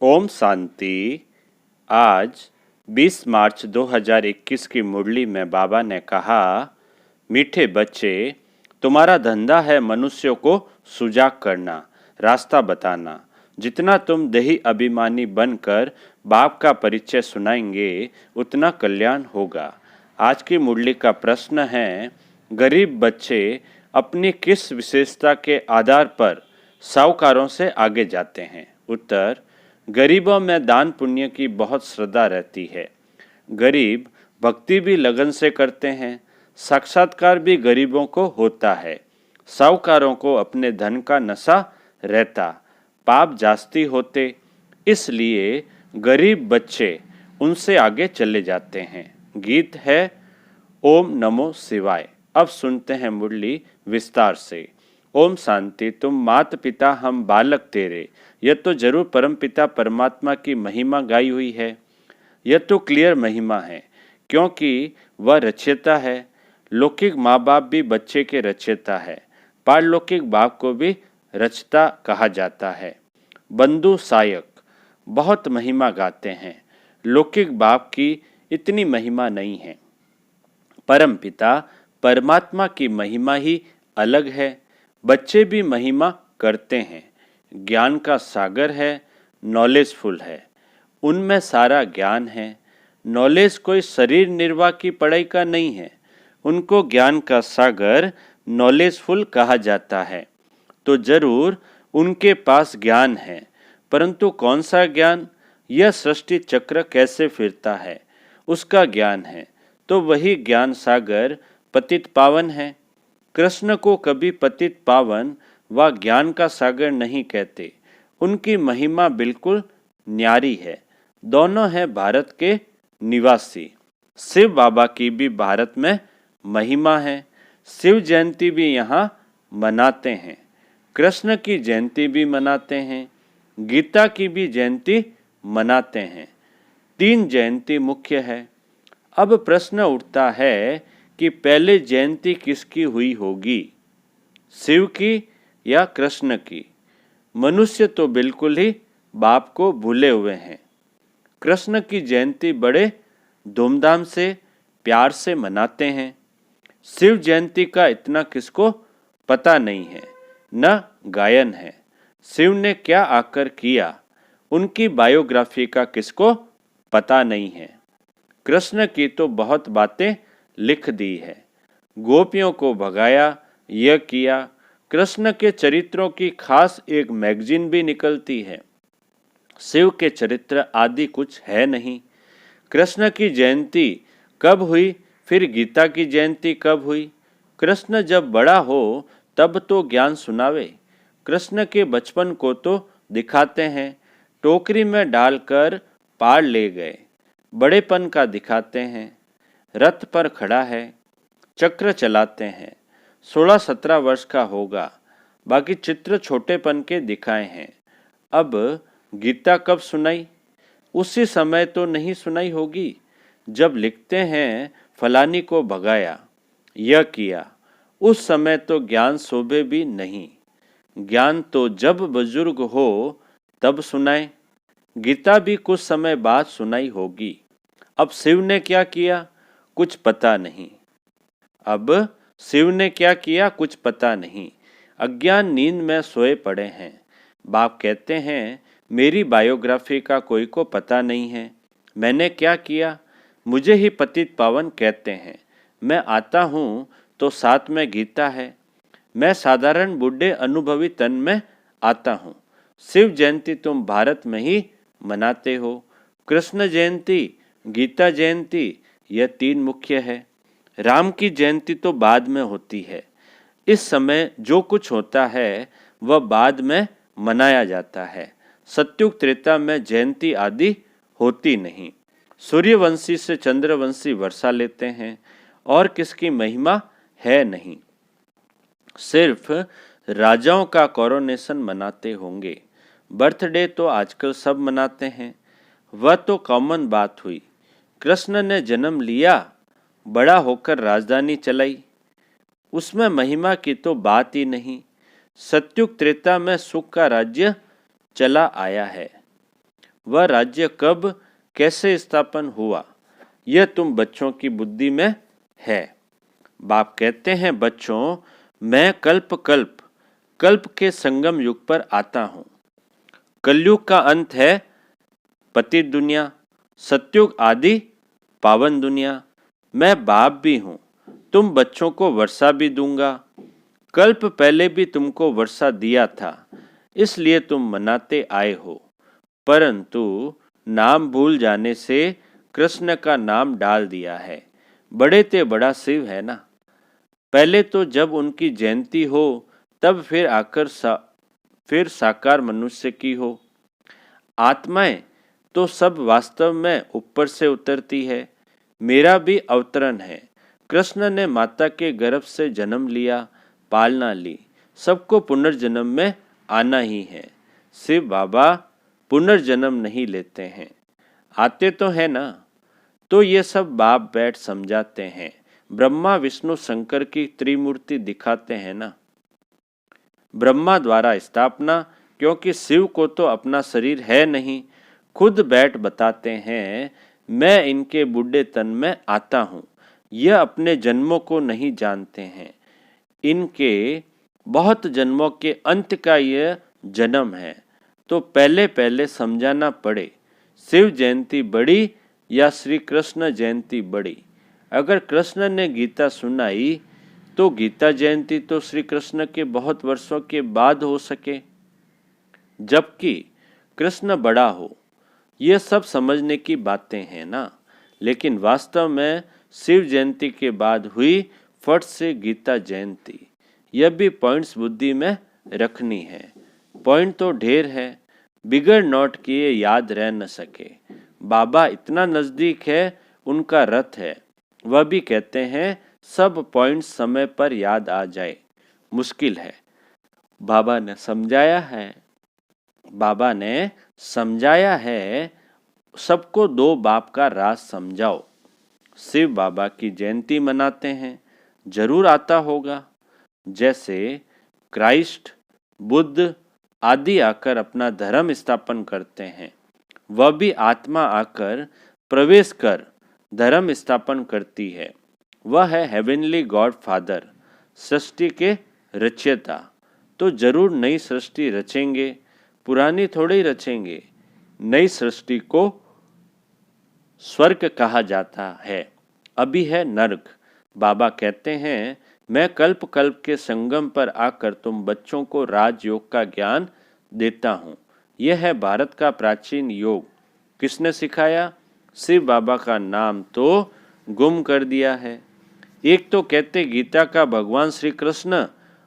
ओम शांति। आज 20 मार्च 2021 की मुरली में बाबा ने कहा, मीठे बच्चे, तुम्हारा धंधा है मनुष्यों को सुजाग करना, रास्ता बताना। जितना तुम देही अभिमानी बनकर बाप का परिचय सुनाएंगे, उतना कल्याण होगा। आज की मुरली का प्रश्न है, गरीब बच्चे अपनी किस विशेषता के आधार पर साहूकारों से आगे जाते हैं? उत्तर, गरीबों में दान पुण्य की बहुत श्रद्धा रहती है। गरीब भक्ति भी लगन से करते हैं। साक्षात्कार भी गरीबों को होता है। साहूकारों को अपने धन का नशा रहता, पाप जास्ती होते, इसलिए गरीब बच्चे उनसे आगे चले जाते हैं। गीत है ओम नमो शिवाय। अब सुनते हैं मुरली विस्तार से। ओम शांति। तुम मात पिता हम बालक तेरे, यह तो जरूर परमपिता परमात्मा की महिमा गाई हुई है। यह तो क्लियर महिमा है, क्योंकि वह रचयिता है। लौकिक माँ बाप भी बच्चे के रचयिता है। पारलौकिक बाप को भी रचता कहा जाता है। बंधु सायक बहुत महिमा गाते हैं। लौकिक बाप की इतनी महिमा नहीं है। परमपिता परमात्मा की महिमा ही अलग है। बच्चे भी महिमा करते हैं। ज्ञान का सागर है, नॉलेजफुल है, उनमें सारा ज्ञान है। नॉलेज कोई शरीर निर्वाह की पढ़ाई का नहीं है। उनको ज्ञान का सागर नॉलेजफुल कहा जाता है। तो जरूर उनके पास ज्ञान है, परंतु कौन सा ज्ञान? यह सृष्टि चक्र कैसे फिरता है, उसका ज्ञान है। तो वही ज्ञान सागर पतित पावन है। कृष्ण को कभी पतित पावन व ज्ञान का सागर नहीं कहते। उनकी महिमा बिल्कुल न्यारी है। दोनों हैं भारत के निवासी। शिव बाबा की भी भारत में महिमा है। शिव जयंती भी यहाँ मनाते हैं। कृष्ण की जयंती भी मनाते हैं। गीता की भी जयंती मनाते हैं। 3 जयंती मुख्य है। अब प्रश्न उठता है कि पहले जयंती किसकी हुई होगी, शिव की या कृष्ण की? मनुष्य तो बिल्कुल ही बाप को भूले हुए हैं। कृष्ण की जयंती बड़े धूमधाम से प्यार से मनाते हैं। शिव जयंती का इतना किसको पता नहीं है, न गायन है। शिव ने क्या आकर किया, उनकी बायोग्राफी का किसको पता नहीं है। कृष्ण की तो बहुत बातें लिख दी है। गोपियों को भगाया, यह किया। कृष्ण के चरित्रों की खास एक मैगजीन भी निकलती है। शिव के चरित्र आदि कुछ है नहीं। कृष्ण की जयंती कब हुई, फिर गीता की जयंती कब हुई? कृष्ण जब बड़ा हो तब तो ज्ञान सुनावे। कृष्ण के बचपन को तो दिखाते हैं, टोकरी में डालकर पार ले गए। बड़ेपन का दिखाते हैं, रथ पर खड़ा है, चक्र चलाते हैं। 16-17 वर्ष का होगा। बाकी चित्र छोटेपन के दिखाए हैं। अब गीता कब सुनाई? उसी समय तो नहीं सुनाई होगी जब लिखते हैं फलानी को भगाया, यह किया। उस समय तो ज्ञान शोभे भी नहीं। ज्ञान तो जब बुजुर्ग हो तब सुनाए। गीता भी कुछ समय बाद सुनाई होगी। अब शिव ने क्या किया, कुछ पता नहीं। अब शिव ने क्या किया, कुछ पता नहीं। अज्ञान नींद में सोए पड़े हैं। बाप कहते हैं, मेरी बायोग्राफी का कोई को पता नहीं है। मैंने क्या किया? मुझे ही पतित पावन कहते हैं। मैं आता हूँ तो साथ में गीता है। मैं साधारण बूढ़े अनुभवी तन में आता हूँ। शिव जयंती तुम भारत में ही मनाते हो। कृष्ण जयंती, गीता जयंती, यह 3 मुख्य है। राम की जयंती तो बाद में होती है। इस समय जो कुछ होता है वह बाद में मनाया जाता है। सत्युग त्रेता में जयंती आदि होती नहीं। सूर्यवंशी से चंद्रवंशी वर्षा लेते हैं और किसकी महिमा है नहीं। सिर्फ राजाओं का कोरोनेशन मनाते होंगे। बर्थडे तो आजकल सब मनाते हैं। वह तो कॉमन बात हुई। कृष्ण ने जन्म लिया, बड़ा होकर राजधानी चलाई, उसमें महिमा की तो बात ही नहीं। सत्युग त्रेता में सुख का राज्य चला आया है। वह राज्य कब कैसे स्थापन हुआ, यह तुम बच्चों की बुद्धि में है। बाप कहते हैं, बच्चों, मैं कल्प के संगम युग पर आता हूँ। कलयुग का अंत है पतित दुनिया, सतयुग आदि पावन दुनिया। मैं बाप भी हूँ, तुम बच्चों को वर्षा भी दूंगा। कल्प पहले भी तुमको वर्षा दिया था, इसलिए तुम मनाते आए हो, परंतु नाम भूल जाने से कृष्ण का नाम डाल दिया है। बड़े ते बड़ा शिव है ना। पहले तो जब उनकी जयंती हो तब फिर आकर फिर साकार मनुष्य की हो। आत्माएं तो सब वास्तव में ऊपर से उतरती है। मेरा भी अवतरण है। कृष्ण ने माता के गर्भ से जन्म लिया, पालना ली, सबको पुनर्जन्म में आना ही है। शिव बाबा पुनर्जन्म नहीं लेते हैं, आते तो है ना। तो ये सब बाप बैठ समझाते हैं। ब्रह्मा विष्णु शंकर की त्रिमूर्ति दिखाते हैं ना। ब्रह्मा द्वारा स्थापना, क्योंकि शिव को तो अपना शरीर है नहीं। खुद बैठ बताते हैं, मैं इनके बूढ़े तन में आता हूँ। यह अपने जन्मों को नहीं जानते हैं। इनके बहुत जन्मों के अंत का यह जन्म है, तो पहले पहले समझाना पड़े। शिव जयंती बड़ी या श्री कृष्ण जयंती बड़ी। अगर कृष्ण ने गीता सुनाई तो गीता जयंती तो श्री कृष्ण के बहुत वर्षों के बाद हो सके, जबकि कृष्ण बड़ा हो। ये सब समझने की बातें हैं ना। लेकिन वास्तव में शिव जयंती के बाद हुई फट से गीता जयंती। यह भी पॉइंट्स बुद्धि में रखनी है। पॉइंट तो ढेर है, बिगड़ नोट किए याद रह न सके। बाबा इतना नजदीक है, उनका रथ है। वह भी कहते हैं सब पॉइंट समय पर याद आ जाए, मुश्किल है। बाबा ने समझाया है, सबको दो बाप का राज समझाओ। शिव बाबा की जयंती मनाते हैं, जरूर आता होगा। जैसे क्राइस्ट, बुद्ध आदि आकर अपना धर्म स्थापन करते हैं, वह भी आत्मा आकर प्रवेश कर धर्म स्थापन करती है। वह है हेवनली गॉड फादर, सृष्टि के रचयिता। तो जरूर नई सृष्टि रचेंगे, पुरानी थोड़ी रचेंगे। नई सृष्टि को स्वर्ग कहा जाता है, अभी है नर्क। बाबा कहते हैं, मैं कल्प कल्प के संगम पर आकर तुम बच्चों को राजयोग का ज्ञान देता हूँ। यह है भारत का प्राचीन योग। किसने सिखाया? शिव बाबा का नाम तो गुम कर दिया है। एक तो कहते गीता का भगवान श्री कृष्ण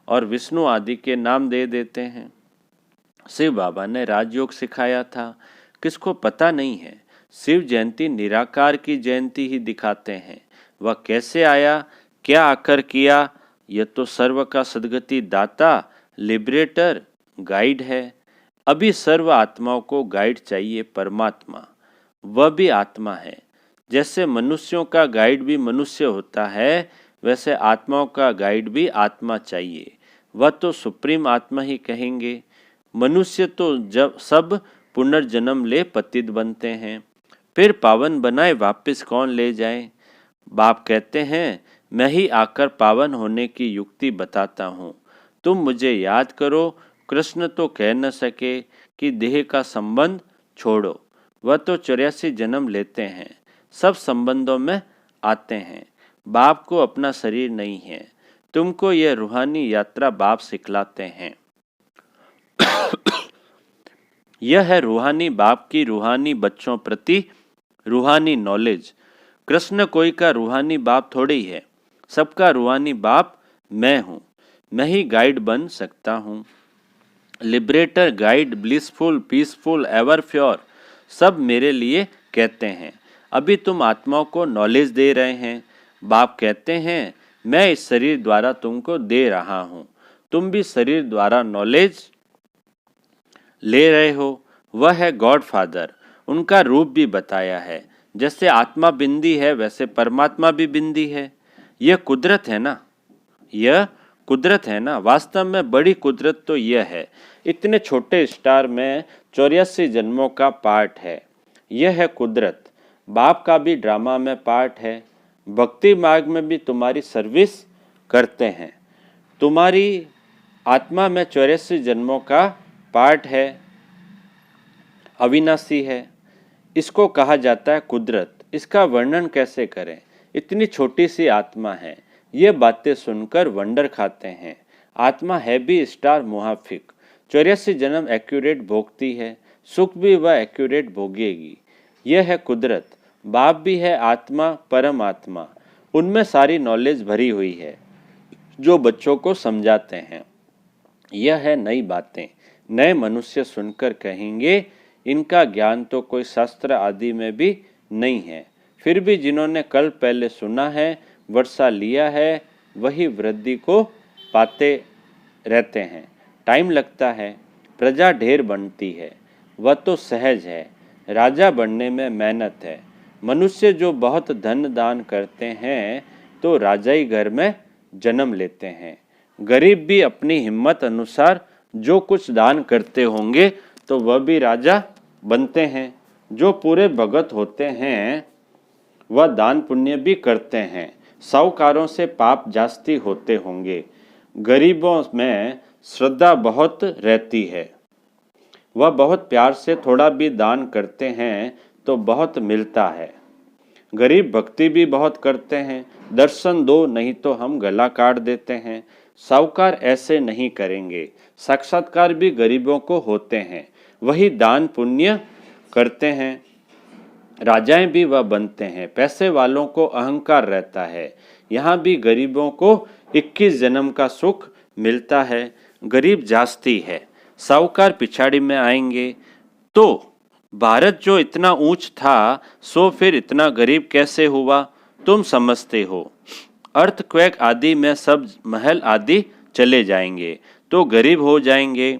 और विष्णु आदि के नाम दे देते हैं। शिव बाबा ने राजयोग सिखाया था, किसको पता नहीं है। शिव जयंती निराकार की जयंती ही दिखाते हैं। वह कैसे आया, क्या आकर किया, यह तो सर्व का सद्गति दाता, लिबरेटर, गाइड है। अभी सर्व आत्माओं को गाइड चाहिए परमात्मा, वह भी आत्मा है। जैसे मनुष्यों का गाइड भी मनुष्य होता है, वैसे आत्माओं का गाइड भी आत्मा चाहिए। वह तो सुप्रीम आत्मा ही कहेंगे। मनुष्य तो जब सब पुनर्जन्म ले पतित बनते हैं, फिर पावन बनाए वापस कौन ले जाए। बाप कहते हैं, मैं ही आकर पावन होने की युक्ति बताता हूँ। तुम मुझे याद करो। कृष्ण तो कह न सके कि देह का संबंध छोड़ो। वह तो 84 जन्म लेते हैं, सब संबंधों में आते हैं। बाप को अपना शरीर नहीं है। तुमको यह रूहानी यात्रा बाप सिखलाते हैं। यह है रूहानी बाप की रूहानी बच्चों प्रति रूहानी नॉलेज। कृष्ण कोई का रूहानी बाप थोड़ी है, सबका रूहानी बाप मैं हूँ। मैं ही गाइड बन सकता हूँ। Liberator, guide, blissful, peaceful, ever pure, सब मेरे लिए कहते हैं। अभी तुम आत्माओं को नॉलेज दे रहे हैं। बाप कहते हैं, मैं इस शरीर द्वारा तुमको दे रहा हूँ। तुम भी शरीर द्वारा नॉलेज ले रहे हो। वह है गॉड फादर। उनका रूप भी बताया है। जैसे आत्मा बिंदी है, वैसे परमात्मा भी बिंदी है। यह कुदरत है ना, यह कुदरत है ना। वास्तव में बड़ी कुदरत तो यह है, इतने छोटे स्टार में 84 जन्मों का पार्ट है। यह है कुदरत। बाप का भी ड्रामा में पार्ट है। भक्ति मार्ग में भी तुम्हारी सर्विस करते हैं। तुम्हारी आत्मा में 84 जन्मों का पार्ट है, अविनाशी है। इसको कहा जाता है कुदरत। इसका वर्णन कैसे करें? इतनी छोटी सी आत्मा है। ये बातें सुनकर वंडर खाते हैं। आत्मा है भी स्टार मुहाफिक। 84 जन्म एक्यूरेट भोगती है, सुख भी वह एक्यूरेट भोगेगी। यह है कुदरत। बाप भी है आत्मा, परमात्मा। उनमें सारी नॉलेज भरी हुई है जो बच्चों को समझाते हैं। यह है नई बातें। नए मनुष्य सुनकर कहेंगे इनका ज्ञान तो कोई शास्त्र आदि में भी नहीं है। फिर भी जिन्होंने कल पहले सुना है, वर्षा लिया है, वही वृद्धि को पाते रहते हैं। टाइम लगता है, प्रजा ढेर बनती है, वह तो सहज है। राजा बनने में मेहनत है। मनुष्य जो बहुत धन दान करते हैं तो राजाई घर में जन्म लेते हैं। गरीब भी अपनी हिम्मत अनुसार जो कुछ दान करते होंगे तो वह भी राजा बनते हैं। जो पूरे भगत होते हैं वह दान पुण्य भी करते हैं। साहूकारों से पाप जास्ती होते होंगे। गरीबों में श्रद्धा बहुत रहती है, वह बहुत प्यार से थोड़ा भी दान करते हैं तो बहुत मिलता है। गरीब भक्ति भी बहुत करते हैं। दर्शन दो नहीं तो हम गला काट देते हैं। साहूकार ऐसे नहीं करेंगे। साक्षात्कार भी गरीबों को होते हैं, वही दान पुण्य करते हैं। राजाएं भी वह बनते हैं। पैसे वालों को अहंकार रहता है। यहाँ भी गरीबों को 21 जन्म का सुख मिलता है। गरीब जास्ती है, साहूकार पिछाड़ी में आएंगे। तो भारत जो इतना ऊंच था सो फिर इतना गरीब कैसे हुआ? तुम समझते हो। अर्थक्वेक आदि में सब महल आदि चले जाएंगे तो गरीब हो जाएंगे।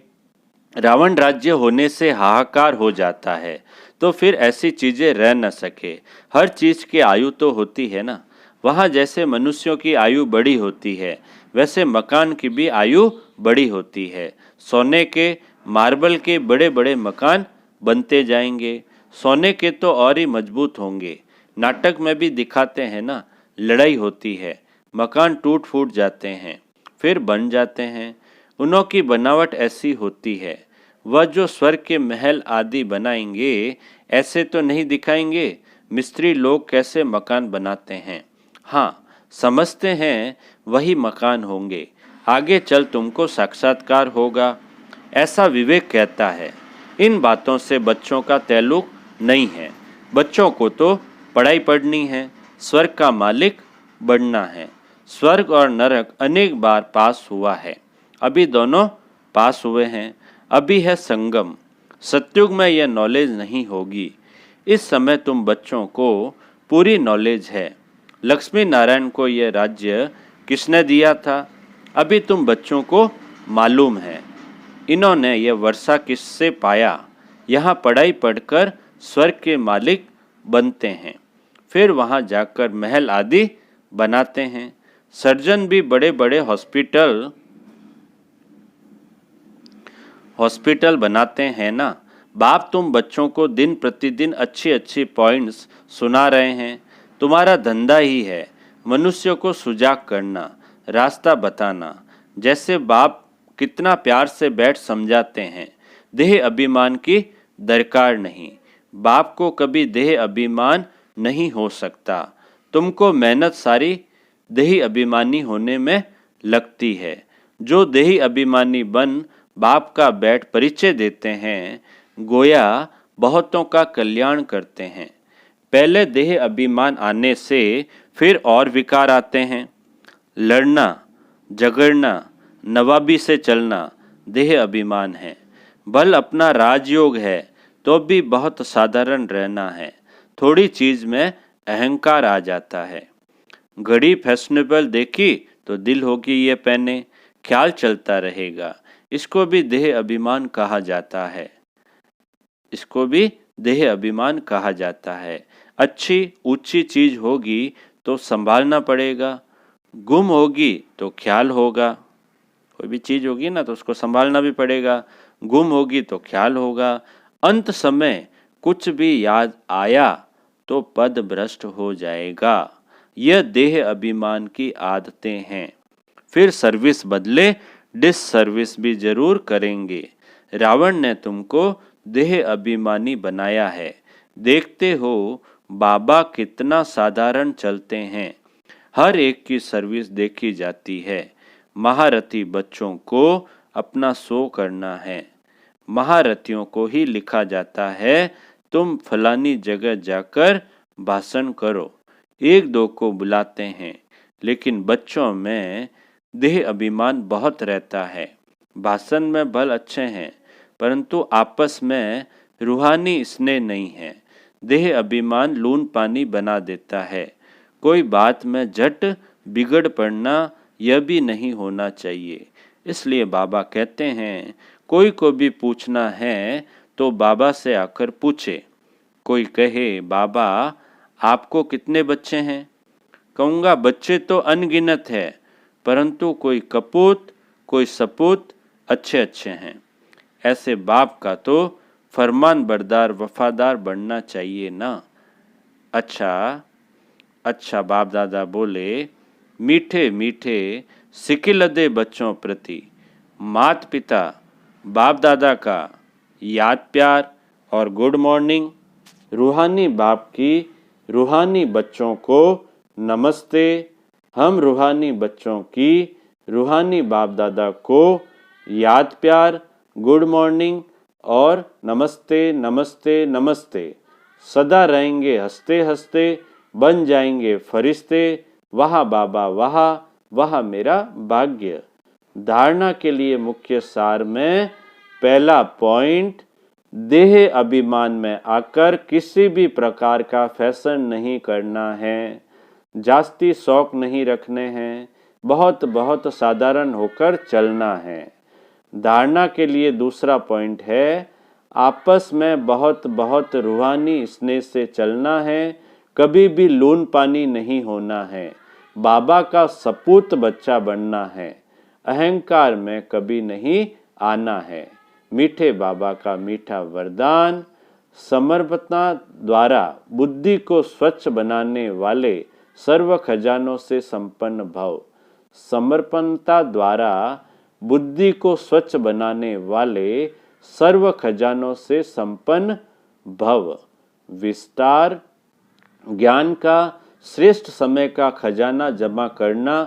रावण राज्य होने से हाहाकार हो जाता है तो फिर ऐसी चीजें रह न सके। हर चीज की आयु तो होती है ना। वहाँ जैसे मनुष्यों की आयु बड़ी होती है वैसे मकान की भी आयु बड़ी होती है। सोने के, मार्बल के बड़े बड़े मकान बनते जाएंगे। सोने के तो और ही मजबूत होंगे। नाटक में भी दिखाते हैं ना, लड़ाई होती है, मकान टूट फूट जाते हैं, फिर बन जाते हैं। उनों की बनावट ऐसी होती है। वह जो स्वर्ग के महल आदि बनाएंगे ऐसे तो नहीं दिखाएंगे। मिस्त्री लोग कैसे मकान बनाते हैं, हाँ समझते हैं वही मकान होंगे। आगे चल तुमको साक्षात्कार होगा, ऐसा विवेक कहता है। इन बातों से बच्चों का ताल्लुक नहीं है। बच्चों को तो पढ़ाई पढ़नी है, स्वर्ग का मालिक बनना है। स्वर्ग और नरक अनेक बार पास हुआ है, अभी दोनों पास हुए हैं। अभी है संगम। सतयुग में यह नॉलेज नहीं होगी। इस समय तुम बच्चों को पूरी नॉलेज है। लक्ष्मी नारायण को यह राज्य किसने दिया था, अभी तुम बच्चों को मालूम है। इन्होंने यह वर्षा किससे पाया? यहाँ पढ़ाई पढ़कर स्वर्ग के मालिक बनते हैं, फिर वहाँ जाकर महल आदि बनाते हैं। सर्जन भी बड़े बड़े हॉस्पिटल बनाते हैं ना। बाप तुम बच्चों को दिन प्रतिदिन अच्छी अच्छी पॉइंट्स सुना रहे हैं। तुम्हारा धंधा ही है मनुष्य को सुजाग करना, रास्ता बताना। जैसे बाप कितना प्यार से बैठ समझाते हैं। देह अभिमान की दरकार नहीं। बाप को कभी देह अभिमान नहीं हो सकता। तुमको मेहनत सारी देही अभिमानी होने में लगती है। जो देही अभिमानी बन बाप का बैठ परिचय देते हैं, गोया बहुतों का कल्याण करते हैं। पहले देह अभिमान आने से फिर और विकार आते हैं। लड़ना, झगड़ना, नवाबी से चलना देह अभिमान है। बल अपना राजयोग है तो भी बहुत साधारण रहना है। थोड़ी चीज में अहंकार आ जाता है। घड़ी फैशनेबल देखी तो दिल होगी ये पहने, ख्याल चलता रहेगा। इसको भी देह अभिमान कहा जाता है। इसको भी देह अभिमान कहा जाता है। अच्छी ऊंची चीज होगी तो संभालना पड़ेगा। गुम होगी तो ख्याल होगा। कोई भी चीज होगी ना तो उसको संभालना भी पड़ेगा। गुम होगी तो ख्याल होगा। अंत समय कुछ भी याद आया तो पद भ्रष्ट हो जाएगा। यह देह अभिमान की आदतें हैं। फिर सर्विस बदले डिस सर्विस भी जरूर करेंगे। रावण ने तुमको देह अभिमानी बनाया है। देखते हो बाबा कितना साधारण चलते हैं। हर एक की सर्विस देखी जाती है। महारथी बच्चों को अपना शो करना है। महारथियों को ही लिखा जाता है तुम फलानी जगह जाकर भाषण करो। एक दो को बुलाते हैं, लेकिन बच्चों में देह अभिमान बहुत रहता है। भाषण में बल अच्छे हैं, परंतु आपस में रूहानी स्नेह नहीं है। देह अभिमान लून पानी बना देता है। कोई बात में झट बिगड़ पड़ना यह भी नहीं होना चाहिए। इसलिए बाबा कहते हैं कोई को भी पूछना है तो बाबा से आकर पूछे। कोई कहे बाबा आपको कितने बच्चे हैं? कहूँगा बच्चे तो अनगिनत है, परंतु कोई कपूत कोई सपूत अच्छे अच्छे हैं। ऐसे बाप का तो फरमान बरदार वफादार बनना चाहिए ना। अच्छा बाप दादा बोले, मीठे मीठे सिकिलदे बच्चों प्रति मात पिता बाप दादा का याद प्यार और गुड मॉर्निंग। रूहानी बाप की रूहानी बच्चों को नमस्ते। हम रूहानी बच्चों की रूहानी बाप दादा को याद प्यार, गुड मॉर्निंग और नमस्ते नमस्ते नमस्ते। सदा रहेंगे हंसते हंसते, बन जाएंगे फरिश्ते। वाह बाबा वाह, वाह मेरा भाग्य। धारणा के लिए मुख्य सार में पहला पॉइंट, देह अभिमान में आकर किसी भी प्रकार का फैशन नहीं करना है। जास्ती शौक नहीं रखने हैं। बहुत बहुत साधारण होकर चलना है। धारणा के लिए दूसरा पॉइंट है, आपस में बहुत बहुत रूहानी स्नेह से चलना है। कभी भी लून पानी नहीं होना है। बाबा का सपूत बच्चा बनना है। अहंकार में कभी नहीं आना है। मीठे बाबा का मीठा वरदान, समर्पणता द्वारा बुद्धि को स्वच्छ बनाने वाले सर्व खजानों से संपन्न भव। समर्पणता द्वारा बुद्धि को स्वच्छ बनाने वाले सर्व खजानों से संपन्न भव। विस्तार, ज्ञान का श्रेष्ठ समय का खजाना जमा करना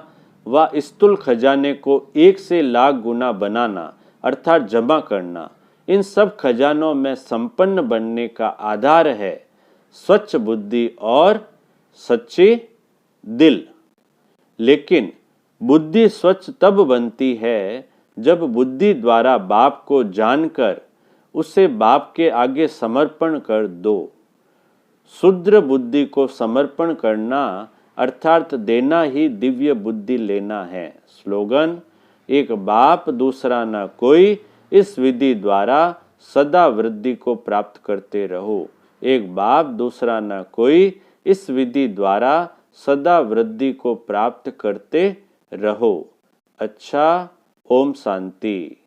व स्थूल खजाने को 1 से लाख गुना बनाना अर्थात जमा करना, इन सब खजानों में संपन्न बनने का आधार है स्वच्छ बुद्धि और सच्चे दिल। लेकिन बुद्धि स्वच्छ तब बनती है जब बुद्धि द्वारा बाप को जानकर उसे बाप के आगे समर्पण कर दो। शुद्र बुद्धि को समर्पण करना अर्थात देना ही दिव्य बुद्धि लेना है। स्लोगन, एक बाप दूसरा न कोई, इस विधि द्वारा सदा वृद्धि को प्राप्त करते रहो। एक बाप दूसरा न कोई, इस विधि द्वारा सदा वृद्धि को प्राप्त करते रहो। अच्छा, ओम शांति।